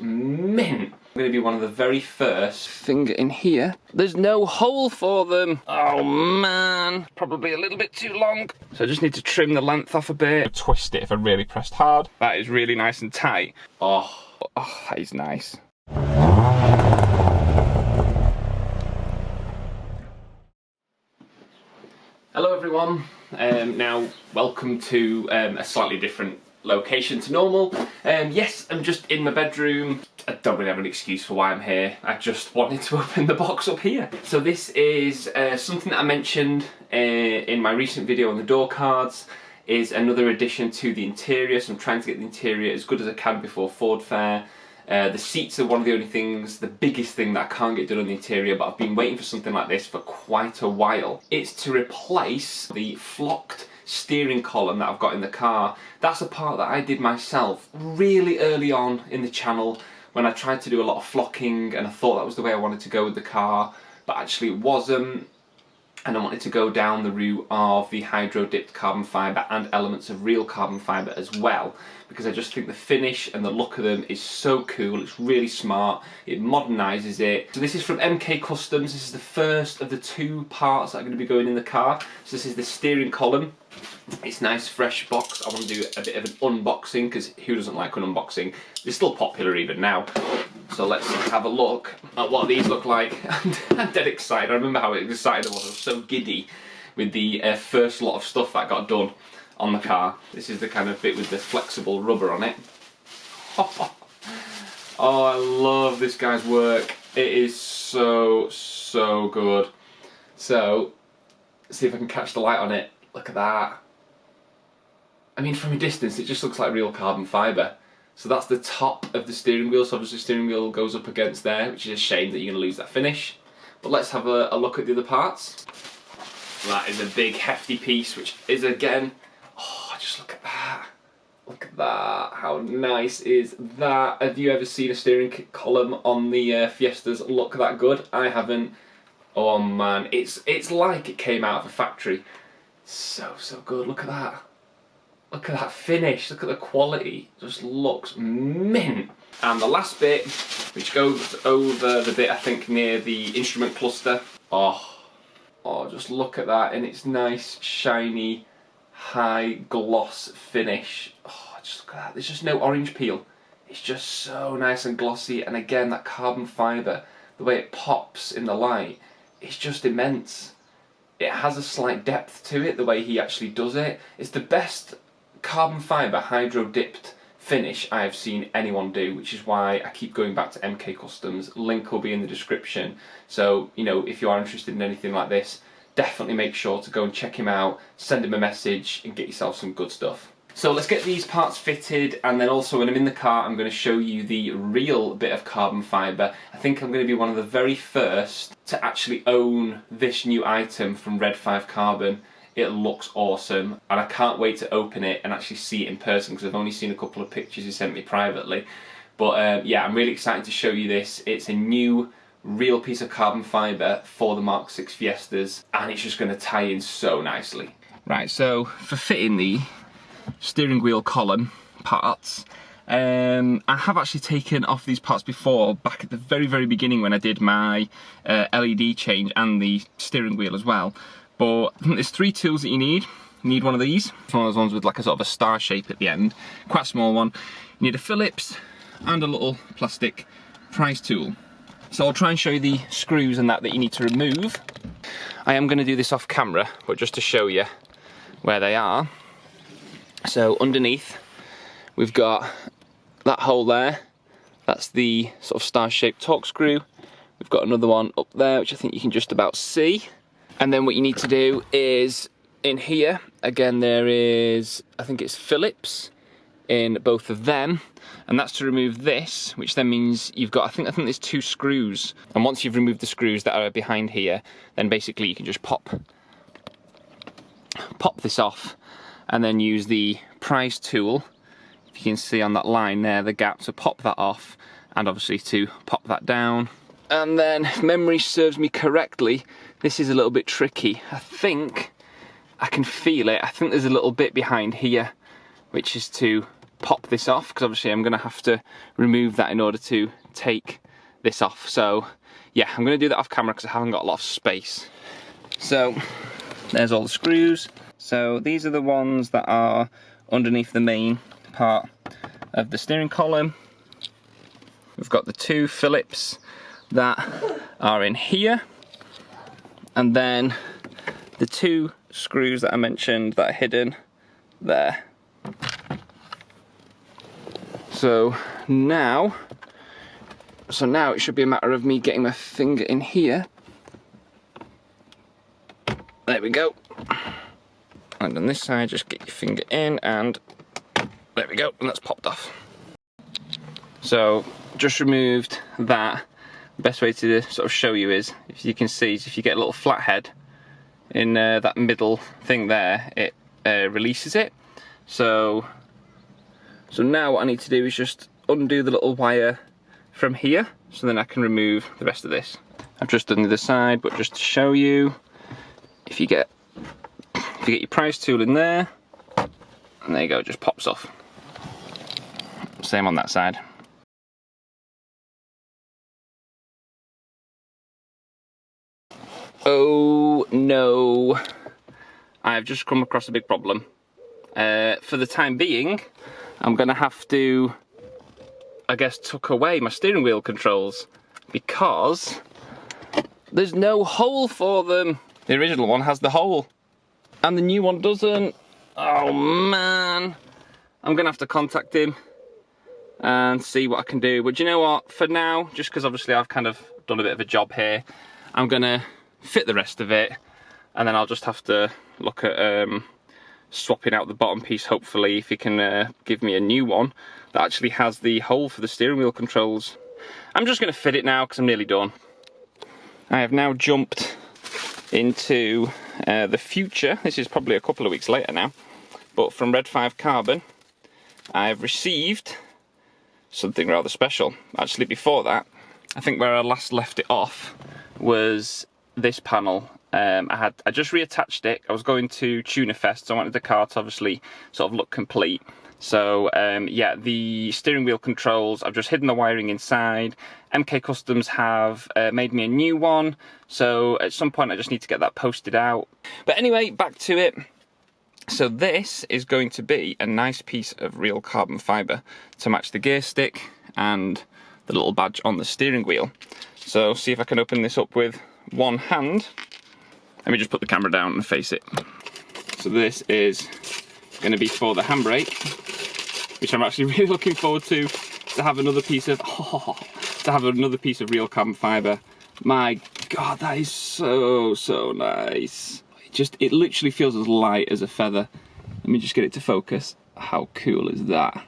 mint. I'm going to be one of the very first. Finger in here. There's no hole for them. Oh man, probably a little bit too long. So I just need to trim the length off a bit. Twist it if I really pressed hard. That is really nice and tight. Oh, that is nice. Hello everyone. Now welcome to a slightly different location to normal. Yes, I'm just in my bedroom. I don't really have an excuse for why I'm here. I just wanted to open the box up here. So this is something that I mentioned in my recent video on the door cards, is another addition to the interior. So I'm trying to get the interior as good as I can before Ford Fair. The seats are one of the only things, the biggest thing that I can't get done on the interior, but I've been waiting for something like this for quite a while. It's to replace the flocked steering column that I've got in the car. That's a part that I did myself really early on in the channel when I tried to do a lot of flocking, and I thought that was the way I wanted to go with the car, but actually it wasn't. And I wanted to go down the route of the hydro-dipped carbon fibre and elements of real carbon fibre as well, because I just think the finish and the look of them is so cool. It's really smart, it modernises it. So this is from MK Customs. This is the first of the two parts that are going to be going in the car. So this is the steering column. It's nice fresh box. I want to do a bit of an unboxing, because who doesn't like an unboxing? They're still popular even now. So let's have a look at what these look like. I'm dead excited. I remember how excited I was. I was so giddy with the first lot of stuff that got done on the car. This is the kind of bit with the flexible rubber on it. Oh, I love this guy's work. It is so good. So, let's see if I can catch the light on it. Look at that. I mean, from a distance, it just looks like real carbon fibre. So that's the top of the steering wheel. So obviously the steering wheel goes up against there, which is a shame that you're going to lose that finish. But let's have a look at the other parts. That is a big hefty piece, which is again, oh, just look at that. Look at that. How nice is that? Have you ever seen a steering column on the Fiestas look that good? I haven't. Oh man, it's like it came out of a factory. So good. Look at that. Look at that finish, look at the quality, just looks mint. And the last bit, which goes over the bit I think near the instrument cluster. Oh, just look at that, and it's nice, shiny, high gloss finish. Oh, just look at that, there's just no orange peel. It's just so nice and glossy, and again, that carbon fibre, the way it pops in the light, it's just immense. It has a slight depth to it, the way he actually does it. It's the best carbon fibre hydro dipped finish I have seen anyone do, which is why I keep going back to MK Customs. Link will be in the description. So, you know, if you are interested in anything like this, definitely make sure to go and check him out, send him a message and get yourself some good stuff. So let's get these parts fitted, and then also when I'm in the car I'm going to show you the real bit of carbon fibre. I think I'm going to be one of the very first to actually own this new item from Red 5 Carbon. It looks awesome, and I can't wait to open it and actually see it in person, because I've only seen a couple of pictures he sent me privately. But yeah, I'm really excited to show you this. It's a new, real piece of carbon fibre for the Mark 6 Fiestas, and it's just going to tie in so nicely. Right, so for fitting the steering wheel column parts, I have actually taken off these parts before, back at the very beginning when I did my LED change and the steering wheel as well. But there's three tools that you need. You need one of these. It's one of those ones with like a sort of a star shape at the end. Quite a small one. You need a Phillips and a little plastic prise tool. So I'll try and show you the screws and that you need to remove. I am going to do this off camera, but just to show you where they are. So underneath we've got that hole there. That's the sort of star-shaped torque screw. We've got another one up there, which I think you can just about see. And then what you need to do is, in here, again there is, I think it's Phillips in both of them, and that's to remove this, which then means you've got, I think there's two screws, and once you've removed the screws that are behind here, then basically you can just pop this off, and then use the prise tool, if you can see on that line there, the gap, to pop that off, and obviously to pop that down. And then, if memory serves me correctly, this is a little bit tricky. I think I can feel it. I think there's a little bit behind here, which is to pop this off, because obviously I'm going to have to remove that in order to take this off. So yeah, I'm going to do that off camera because I haven't got a lot of space. So there's all the screws. So these are the ones that are underneath the main part of the steering column. We've got the 2 Phillips that are in here, and then the 2 screws that I mentioned that are hidden there. So now it should be a matter of me getting my finger in here. There we go. And on this side, just get your finger in, and there we go, and that's popped off. So just removed that. The best way to sort of show you is, if you can see, is if you get a little flathead in that middle thing there, it releases it. So now what I need to do is just undo the little wire from here, so then I can remove the rest of this. I've just done the other side, but just to show you, if you get your prise tool in there, and there you go, it just pops off. Same on that side. Oh no, I've just come across a big problem. For the time being, I'm gonna have to, I guess, tuck away my steering wheel controls because there's no hole for them. The original one has the hole and the new one doesn't. Oh man, I'm gonna have to contact him and see what I can do. But you know what, for now, just because obviously I've kind of done a bit of a job here, I'm gonna fit the rest of it, and then I'll just have to look at swapping out the bottom piece, hopefully, if he can give me a new one that actually has the hole for the steering wheel controls. I'm just going to fit it now because I'm nearly done. I have now jumped into the future. This is probably a couple of weeks later now, but from Red 5 Carbon I've received something rather special. Actually, before that, I think where I last left it off was this panel. I just reattached it. I was going to Tuna Fest, so I wanted the car to obviously sort of look complete. So yeah, the steering wheel controls, I've just hidden the wiring inside. MK Customs have made me a new one, so at some point I just need to get that posted out. But anyway, back to it. So this is going to be a nice piece of real carbon fibre to match the gear stick and the little badge on the steering wheel. So see if I can open this up with one hand. Let me just put the camera down and face it. So this is going to be for the handbrake, which I'm actually really looking forward to have another piece of real carbon fibre. My God, that is so nice. It literally feels as light as a feather. Let me just get it to focus. How cool is that?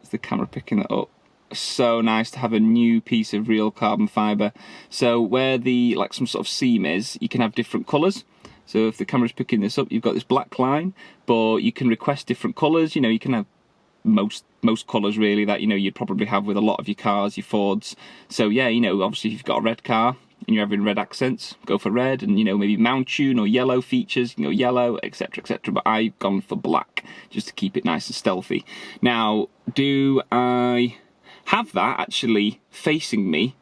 Is the camera picking that up? So nice to have a new piece of real carbon fibre. So where the some sort of seam is, you can have different colours. So if the camera's picking this up, you've got this black line, but you can request different colours. You know, you can have most colours really that you'd probably have with a lot of your cars, your Fords. So yeah, obviously if you've got a red car and you're having red accents, go for red, and maybe mount tune or yellow features, yellow, etc, etc. But I've gone for black just to keep it nice and stealthy. Now, do I have that actually facing me?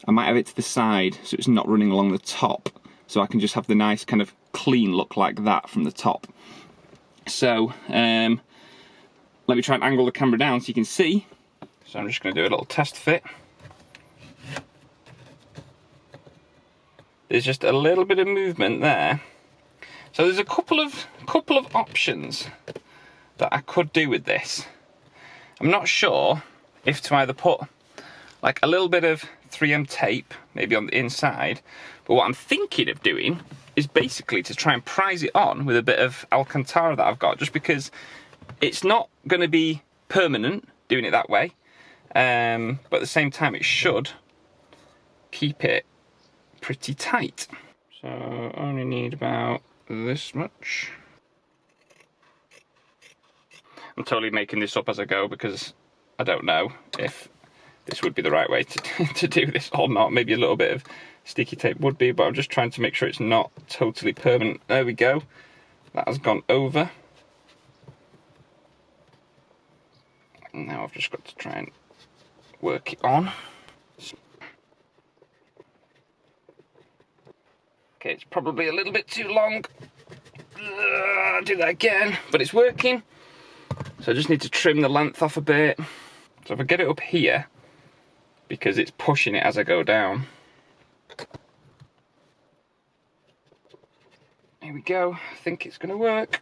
I might have it to the side so it's not running along the top, so I can just have the nice kind of clean look like that from the top. So let me try and angle the camera down so you can see. So I'm just going to do a little test fit. There's just a little bit of movement there. So there's a couple of options that I could do with this. I'm not sure if to either put like a little bit of 3M tape maybe on the inside, but what I'm thinking of doing is basically to try and prise it on with a bit of Alcantara that I've got, just because it's not going to be permanent doing it that way, but at the same time it should keep it pretty tight. So I only need about this much. I'm totally making this up as I go because I don't know if this would be the right way to do this or not. Maybe a little bit of sticky tape would be, but I'm just trying to make sure it's not totally permanent. There we go. That has gone over. Now I've just got to try and work it on. Okay, it's probably a little bit too long. Do that again, but it's working. So I just need to trim the length off a bit. So if I get it up here, because it's pushing it as I go down. Here we go, I think it's gonna work.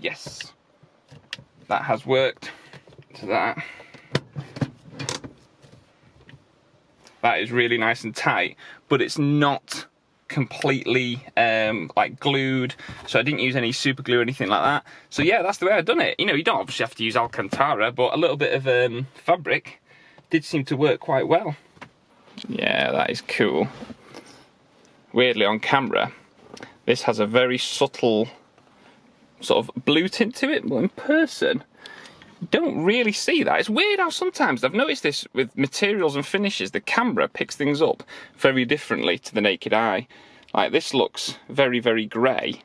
Yes, that has worked. So that is really nice and tight, but it's not completely like glued, so I didn't use any super glue or anything like that. So yeah, that's the way I've done it. You know, you don't obviously have to use Alcantara, but a little bit of fabric did seem to work quite well. Yeah, that is cool. Weirdly, on camera, this has a very subtle sort of blue tint to it, but in person, you don't really see that. It's weird how sometimes, I've noticed this with materials and finishes, the camera picks things up very differently to the naked eye. Like this looks very, very grey,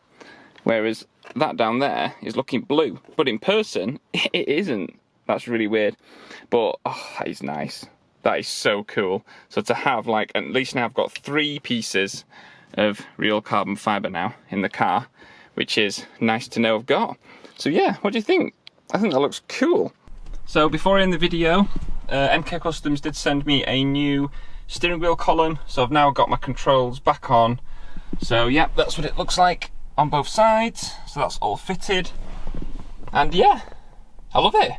whereas that down there is looking blue. But in person, it isn't. That's really weird. But, oh, that is nice. That is so cool. So to have, like, at least now I've got 3 pieces of real carbon fibre now in the car, which is nice to know I've got. So yeah, what do you think? I think that looks cool. So before I end the video, MK Customs did send me a new steering wheel column, so I've now got my controls back on. So yeah, that's what it looks like on both sides. So that's all fitted, and yeah, I love it.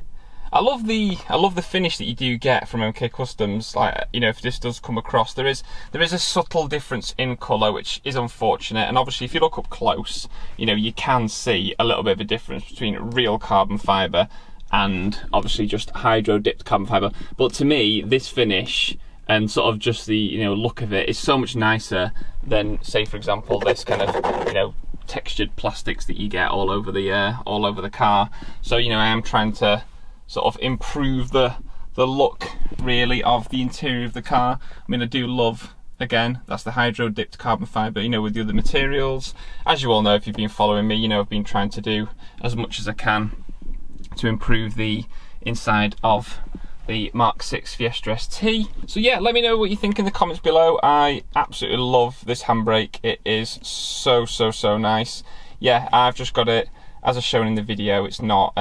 I love the finish that you do get from MK Customs. Like, you know, if this does come across, there is a subtle difference in colour, which is unfortunate. And obviously, if you look up close, you know, you can see a little bit of a difference between real carbon fibre and obviously just hydro dipped carbon fibre. But to me, this finish and sort of just the, you know, look of it is so much nicer than, say, for example, this kind of, you know, textured plastics that you get all over the car. So, you know, I am trying to sort of improve the look really of the interior of the car. I mean, I do love, again, that's the hydro dipped carbon fibre, you know, with the other materials. As you all know, if you've been following me, you know, I've been trying to do as much as I can to improve the inside of the Mark 6 Fiesta ST. So yeah, let me know what you think in the comments below. I absolutely love this handbrake. It is so nice. Yeah, I've just got it, as I've shown in the video, it's not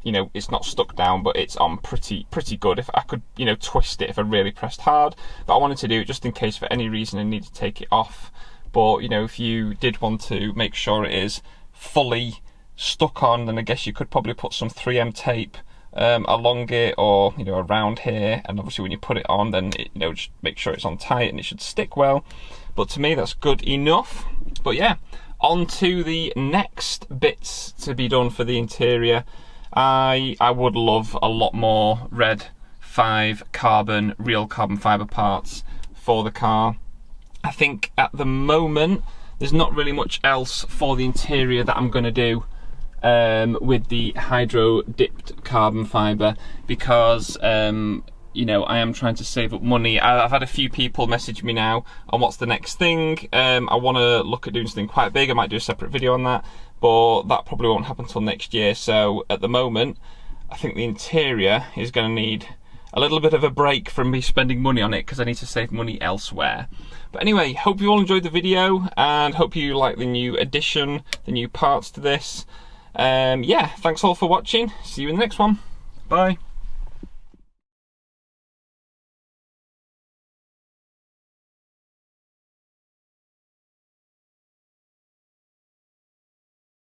you know, it's not stuck down, but it's on pretty good. If I could, you know, twist it if I really pressed hard, but I wanted to do it just in case for any reason I need to take it off. But, you know, if you did want to make sure it is fully stuck on, then I guess you could probably put some 3M tape along it, or, you know, around here, and obviously when you put it on, then it, you know, just make sure it's on tight and it should stick well. But to me, that's good enough. But yeah, on to the next bits to be done for the interior. I would love a lot more Red 5 carbon, real carbon fibre parts for the car. I think at the moment there's not really much else for the interior that I'm going to do with the hydro dipped carbon fibre, because you know, I am trying to save up money. I've had a few people message me now on what's the next thing. I want to look at doing something quite big. I might do a separate video on that, but that probably won't happen until next year. So at the moment, I think the interior is going to need a little bit of a break from me spending money on it, because I need to save money elsewhere. But anyway, hope you all enjoyed the video, and hope you like the new addition, the new parts to this. Yeah, thanks all for watching. See you in the next one. Bye.